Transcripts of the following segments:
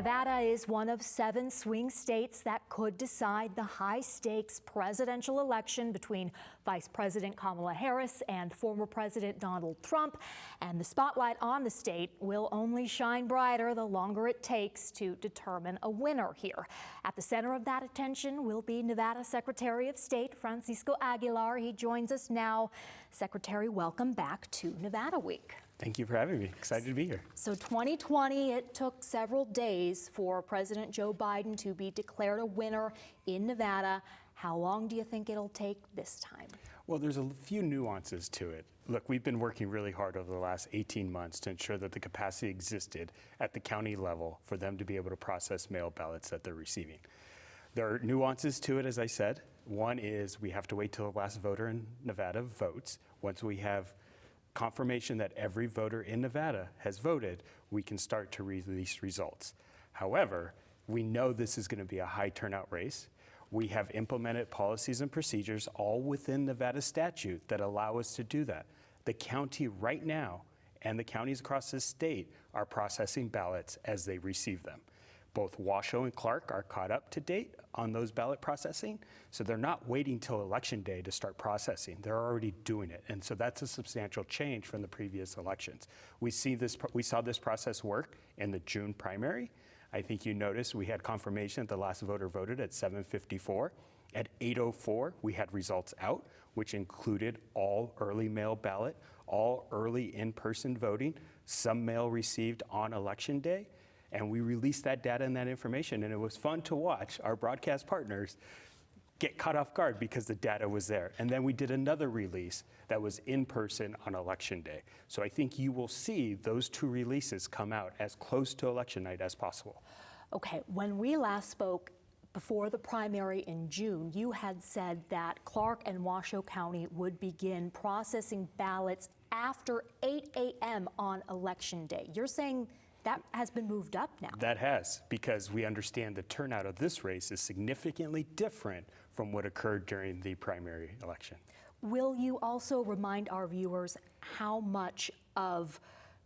Nevada is one of 7 swing states that could decide the high-stakes presidential election between Vice President Kamala Harris and former President Donald Trump. And the spotlight on the state will only shine brighter the longer it takes to determine a winner here. At the center of that attention will be Nevada Secretary of State Francisco Aguilar. He joins us now. Secretary, welcome back to Nevada Week. Thank you for having me. Excited to be here. So 2020, it took several days for President Joe Biden to be declared a winner in Nevada. How long do you think it'll take this time? Well, there's a few nuances to it. Look, we've been working really hard over the last 18 months to ensure that the capacity existed at the county level for them to be able to process mail ballots that they're receiving. There are nuances to it, as I said. One is we have to wait till the last voter in Nevada votes. Once we have confirmation that every voter in Nevada has voted, we can start to release results. However, we know this is going to be a high turnout race. We have implemented policies and procedures all within Nevada statute that allow us to do that. The county right now and the counties across the state are processing ballots as they receive them. Both Washoe and Clark are caught up to date on those ballot processing, so they're not waiting till election day to start processing. They're already doing it, and so that's a substantial change from the previous elections. We saw this process work in the June primary. I think you noticed we had confirmation that the last voter voted at 7:54. At 8:04, we had results out, which included all early mail ballot, all early in-person voting, some mail received on election day. And we released that data and that information, and it was fun to watch our broadcast partners get caught off guard because the data was there. And then we did another release that was in person on election day. So I think you will see those two releases come out as close to election night as possible. Okay, when we last spoke before the primary in June, you had said that Clark and Washoe County would begin processing ballots after 8 a.m. on election day. You're saying that has been moved up now. That has, because we understand the turnout of this race is significantly different from what occurred during the primary election. Will you also remind our viewers how much of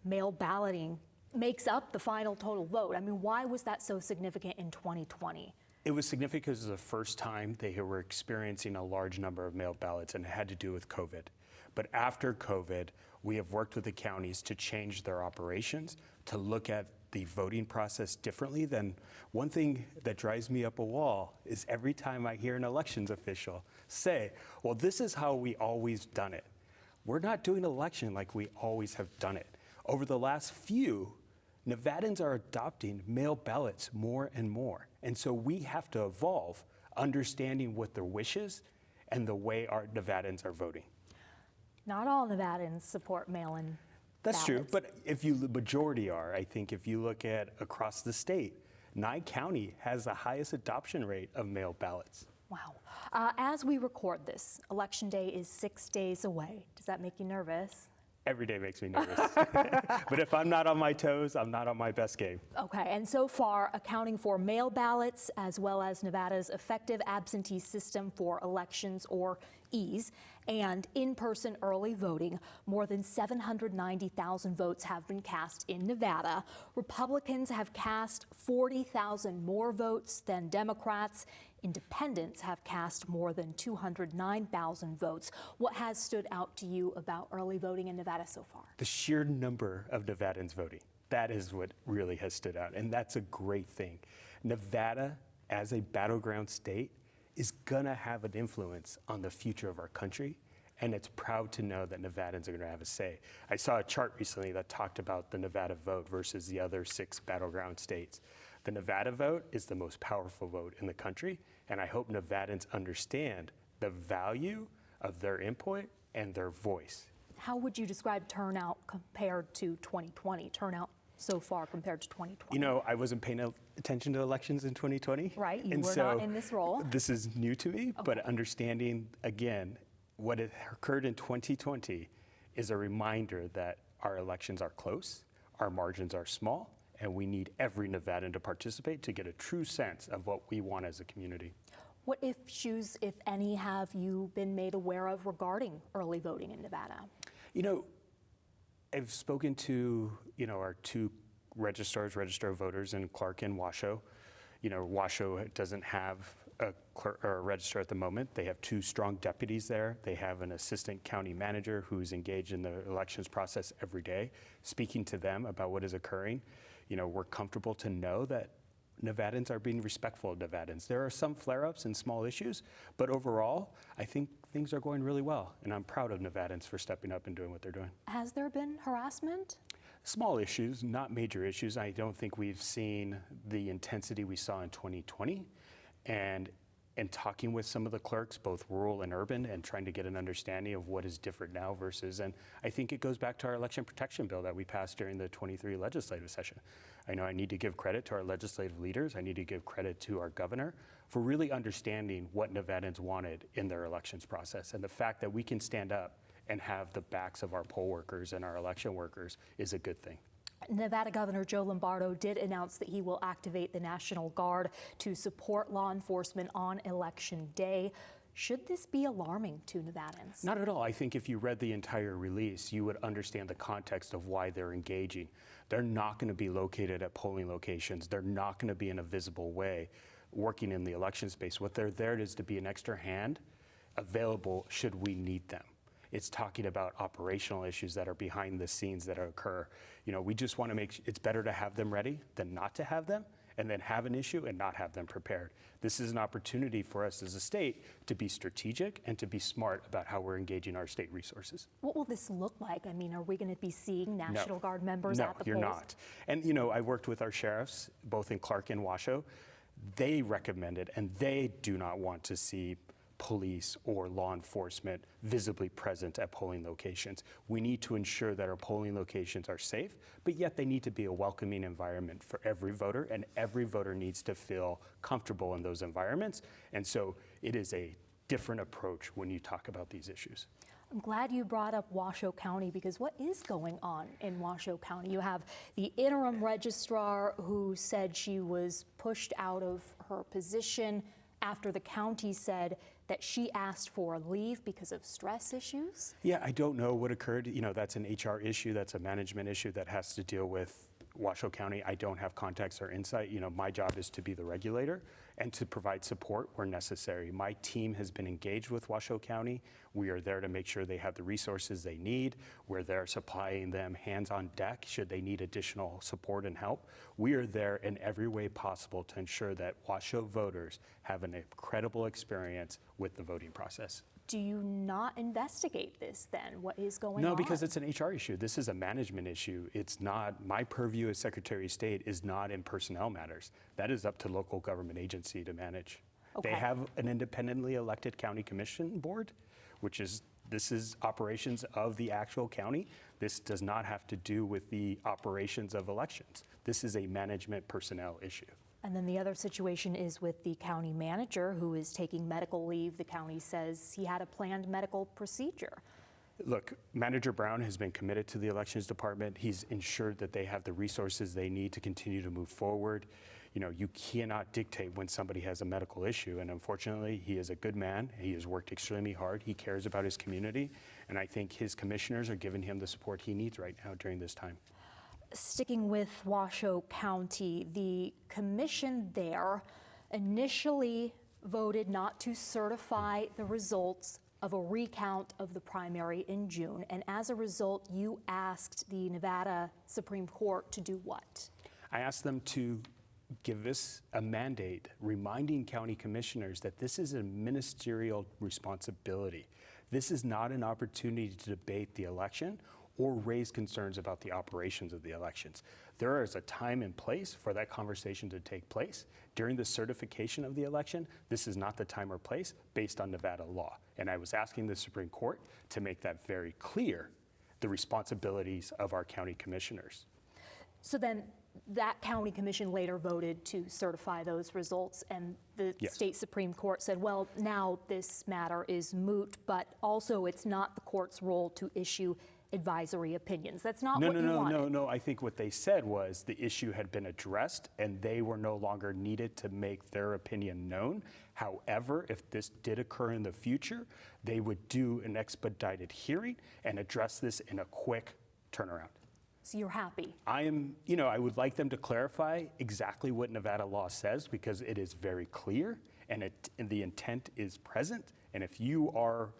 mail balloting makes up the final total vote? I mean, why was that so significant in 2020? It was significant because it was the first time they were experiencing a large number of mail ballots, and it had to do with COVID. But after COVID, we have worked with the counties to change their operations, to look at the voting process differently. Then one thing that drives me up a wall is every time I hear an elections official say, well, this is how we always done it. We're not doing election like we always have done it. Over the last few, Nevadans are adopting mail ballots more and more. And so we have to evolve, understanding what their wishes and the way our Nevadans are voting. Not all Nevadans support mail-in That's ballots. true, but the majority are. I think if you look at across the state, Nye County has the highest adoption rate of mail ballots. Wow. As we record this, Election Day is 6 days away. Does that make you nervous? Every day makes me nervous. But if I'm not on my toes, I'm not on my best game. Okay, and so far, accounting for mail ballots as well as Nevada's effective absentee system for elections, or EAS, and in-person early voting, more than 790,000 votes have been cast in Nevada. Republicans have cast 40,000 more votes than Democrats. Independents have cast more than 209,000 votes. What has stood out to you about early voting in Nevada so far? The sheer number of Nevadans voting. That is what really has stood out, and that's a great thing. Nevada, as a battleground state, is gonna have an influence on the future of our country, and it's proud to know that Nevadans are gonna have a say. I saw a chart recently that talked about the Nevada vote versus the other 6 battleground states. The Nevada vote is the most powerful vote in the country, and I hope Nevadans understand the value of their input and their voice. How would you describe turnout compared to 2020? Turnout so far compared to 2020? You know, I wasn't paying attention to elections in 2020. Right, you were not in this role. This is new to me, but understanding, again, what occurred in 2020 is a reminder that our elections are close, our margins are small, and we need every Nevadan to participate to get a true sense of what we want as a community. What issues, if any, have you been made aware of regarding early voting in Nevada? You know, I've spoken to, our 2 registrars register voters in Clark and Washoe. Washoe doesn't have a clerk or a registrar at the moment. They have 2 strong deputies there. They have an assistant county manager who's engaged in the elections process every day, speaking to them about what is occurring. We're comfortable to know that Nevadans are being respectful of Nevadans. There are some flare-ups and small issues, but overall, I think things are going really well, and I'm proud of Nevadans for stepping up and doing what they're doing. Has there been harassment? Small issues, not major issues. I don't think we've seen the intensity we saw in 2020. And talking with some of the clerks, both rural and urban, and trying to get an understanding of what is different now versus, and I think it goes back to our election protection bill that we passed during the 23 legislative session. I know I need to give credit to our legislative leaders. I need to give credit to our governor for really understanding what Nevadans wanted in their elections process. And the fact that we can stand up and have the backs of our poll workers and our election workers is a good thing. Nevada Governor Joe Lombardo did announce that he will activate the National Guard to support law enforcement on Election Day. Should this be alarming to Nevadans? Not at all. I think if you read the entire release, you would understand the context of why they're engaging. They're not going to be located at polling locations. They're not going to be in a visible way working in the election space. What they're there is to be an extra hand available should we need them. It's talking about operational issues that are behind the scenes that occur. We just want to it's better to have them ready than not to have them, and then have an issue and not have them prepared. This is an opportunity for us as a state to be strategic and to be smart about how we're engaging our state resources. What will this look like? I mean, are we going to be seeing National Guard members at the polls? No, you're not. And I worked with our sheriffs, both in Clark and Washoe. They recommended, and they do not want to see police or law enforcement visibly present at polling locations. We need to ensure that our polling locations are safe, but yet they need to be a welcoming environment for every voter, and every voter needs to feel comfortable in those environments. And so it is a different approach when you talk about these issues. I'm glad you brought up Washoe County, because what is going on in Washoe County? You have the interim registrar who said she was pushed out of her position after the county said that she asked for a leave because of stress issues? Yeah, I don't know what occurred. That's an HR issue. That's a management issue that has to deal with Washoe County. I don't have context or insight. My job is to be the regulator and to provide support where necessary. My team has been engaged with Washoe County. We are there to make sure they have the resources they need. We're there supplying them hands on deck should they need additional support and help. We are there in every way possible to ensure that Washoe voters have an incredible experience with the voting process. Do you not investigate this then? What is going on? No, because it's an HR issue. This is a management issue. It's not, my purview as Secretary of State is not in personnel matters. That is up to local government agency to manage. Okay. They have an independently elected county commission board, this is operations of the actual county. This does not have to do with the operations of elections. This is a management personnel issue. And then the other situation is with the county manager who is taking medical leave. The county says he had a planned medical procedure. Look, Manager Brown has been committed to the elections department. He's ensured that they have the resources they need to continue to move forward. You cannot dictate when somebody has a medical issue, and unfortunately, he is a good man. He has worked extremely hard. He cares about his community, and I think his commissioners are giving him the support he needs right now during this time. Sticking with Washoe County, the commission there initially voted not to certify the results of a recount of the primary in June, and as a result, you asked the Nevada Supreme Court to do what? I asked them to give us a mandate reminding county commissioners that this is a ministerial responsibility. This is not an opportunity to debate the election or raise concerns about the operations of the elections. There is a time and place for that conversation to take place. During the certification of the election, this is not the time or place based on Nevada law. And I was asking the Supreme Court to make that very clear, the responsibilities of our county commissioners. So then that county commission later voted to certify those results, and the Yes. state Supreme Court said, well, now this matter is moot, but also it's not the court's role to issue advisory opinions. That's not what you wanted. No. I think what they said was the issue had been addressed and they were no longer needed to make their opinion known. However, if this did occur in the future, they would do an expedited hearing and address this in a quick turnaround. So you're happy? I am, I would like them to clarify exactly what Nevada law says because it is very clear and the intent is present. And if you are,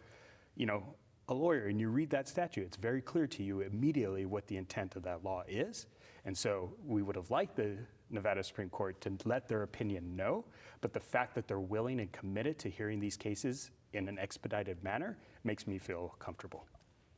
a lawyer and you read that statute, it's very clear to you immediately what the intent of that law is. And so we would have liked the Nevada Supreme Court to let their opinion know, but the fact that they're willing and committed to hearing these cases in an expedited manner makes me feel comfortable.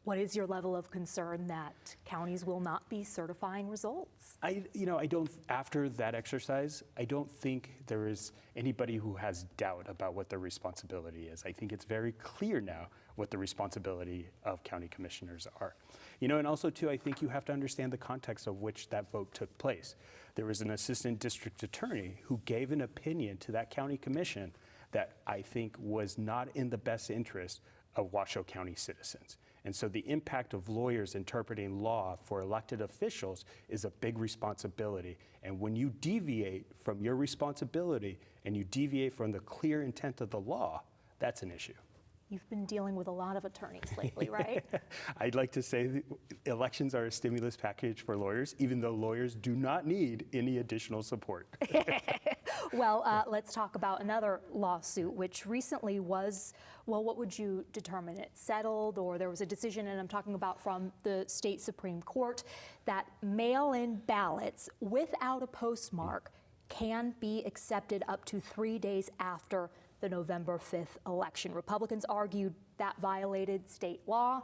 What is your level of concern that counties will not be certifying results? I don't, after that exercise, I don't think there is anybody who has doubt about what their responsibility is. I think it's very clear now what the responsibility of county commissioners are. And also too, I think you have to understand the context of which that vote took place. There was an assistant district attorney who gave an opinion to that county commission that I think was not in the best interest of Washoe County citizens. And so the impact of lawyers interpreting law for elected officials is a big responsibility. And when you deviate from your responsibility and you deviate from the clear intent of the law, that's an issue. You've been dealing with a lot of attorneys lately, right? I'd like to say that elections are a stimulus package for lawyers, even though lawyers do not need any additional support. Well, let's talk about another lawsuit, which recently was, well, what would you determine it? Settled, or there was a decision, and I'm talking about from the state Supreme Court, that mail-in ballots without a postmark can be accepted up to 3 days after the November 5th election. Republicans argued that violated state law.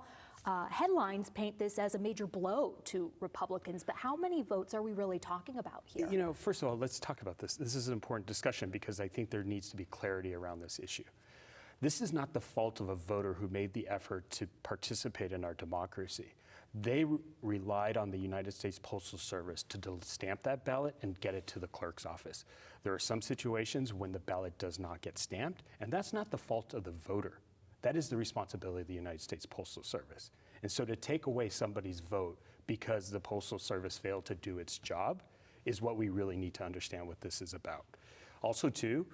Headlines paint this as a major blow to Republicans, but how many votes are we really talking about here? First of all, let's talk about this. This is an important discussion because I think there needs to be clarity around this issue. This is not the fault of a voter who made the effort to participate in our democracy. They relied on the United States Postal Service to stamp that ballot and get it to the clerk's office. There are some situations when the ballot does not get stamped, and that's not the fault of the voter. That is the responsibility of the United States Postal Service. And so to take away somebody's vote because the Postal Service failed to do its job is what we really need to understand what this is about. Also, too,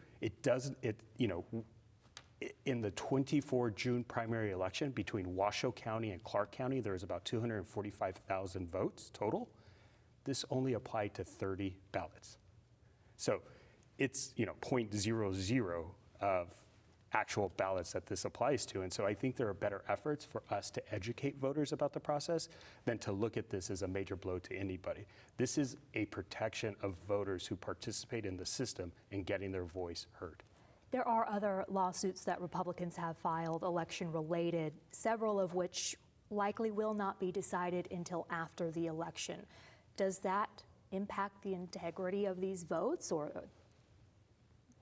in the 24 June primary election between Washoe County and Clark County, there was about 245,000 votes total. This only applied to 30 ballots. So it's 0.00 of actual ballots that this applies to. And so I think there are better efforts for us to educate voters about the process than to look at this as a major blow to anybody. This is a protection of voters who participate in the system and getting their voice heard. There are other lawsuits that Republicans have filed, election-related, several of which likely will not be decided until after the election. Does that impact the integrity of these votes or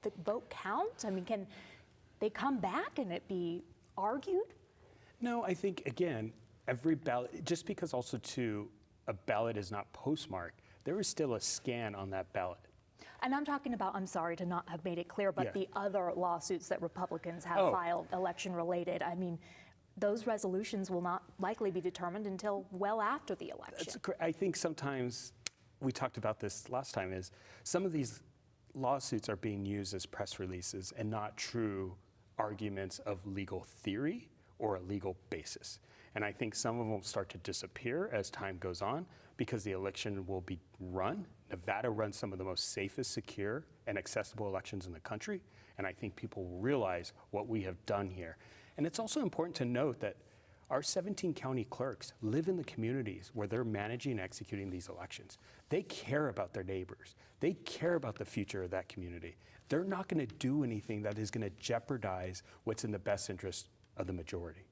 the vote count? I mean, can they come back and it be argued? No, I think, again, every ballot, just because also too, a ballot is not postmarked, there is still a scan on that ballot. And I'm talking about, I'm sorry to not have made it clear, but the other lawsuits that Republicans have filed, election-related, I mean, those resolutions will not likely be determined until well after the election. I think sometimes, we talked about this last time, is some of these lawsuits are being used as press releases and not true arguments of legal theory or a legal basis. And I think some of them start to disappear as time goes on because the election will be run. Nevada runs some of the most safest, secure, and accessible elections in the country. And I think people will realize what we have done here. And it's also important to note that our 17 county clerks live in the communities where they're managing and executing these elections. They care about their neighbors. They care about the future of that community. They're not going to do anything that is going to jeopardize what's in the best interest of the majority.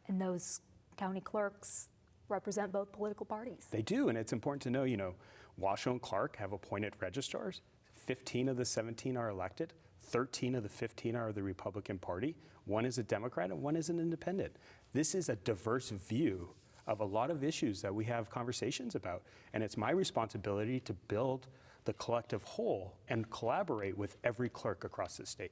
And those county clerks represent both political parties. They do, and it's important to know, Washoe and Clark have appointed registrars. 15 of the 17 are elected. 13 of the 15 are the Republican Party. One is a Democrat and one is an independent. This is a diverse view of a lot of issues that we have conversations about. And it's my responsibility to build the collective whole and collaborate with every clerk across the state.